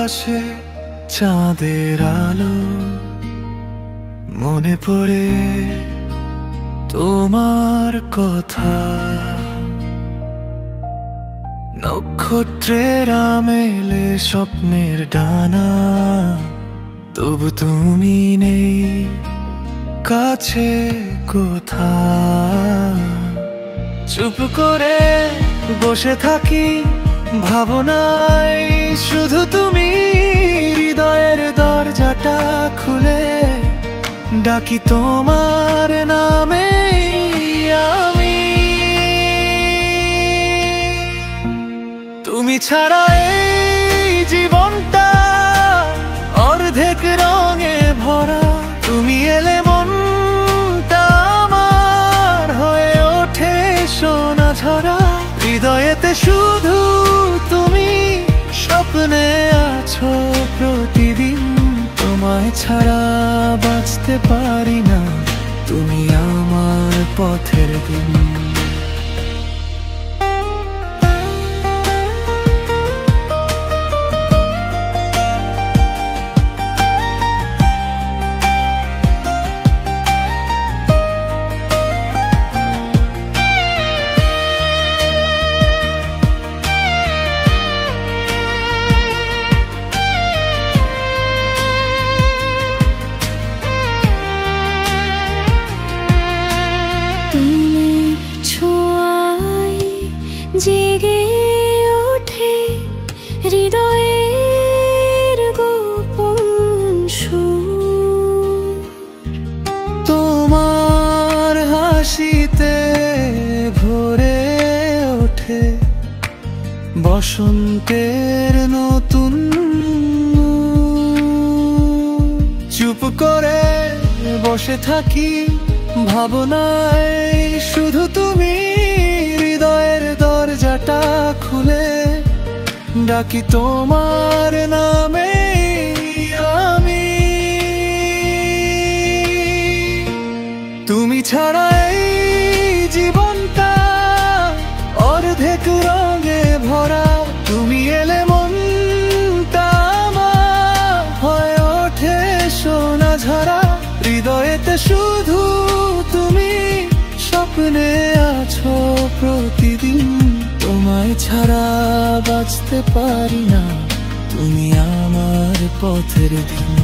আকাশে চাঁদের আলো, মনে পড়ে তোমার কথা। নক্ষত্রেরা মেলে স্বপ্নের ডানা, তবু তুমি নেই কাছে কোথাও। চুপ করে বসে থাকি ভাবনায়, শুধু তুমি। হৃদয়ের দরজাটা খুলে ডাকি তোমার নামে আমি। তুমি ছাড়া এই জীবনটা অর্ধেক রঙে ভরা। তুমি এলে মনটা আমার হয়ে ওঠে সোনা ঝরা। হৃদয়েতে শুধু তুমি, স্বপ্নে আছো প্রতিদিন। তোমায় ছাড়া বাঁচতে পারি না, তুমি আমার পথের দিন। জেগে ওঠে হৃদয়ের গোপন সুর। তোমার হাসিতে ভরে ওঠে বসন্তের নতুন। চুপ করে বসে থাকি ভাবনায়, শুধু তুমি। হৃদয়ের দরজাটা খুলে ডাকি তোমার নামে আমি। তুমি ছাড়া এই জীবনটা অর্ধেক রঙে ভরা। তুমি এলে মনটা আমার হয়ে ওঠে সোনা ঝরা। হৃদয়েতে শুধু তুমি, স্বপ্নে আছো প্রতিদিন। তোমায় ছাড়া বাঁচতে পারি না, তুমি আমার পথের দিন।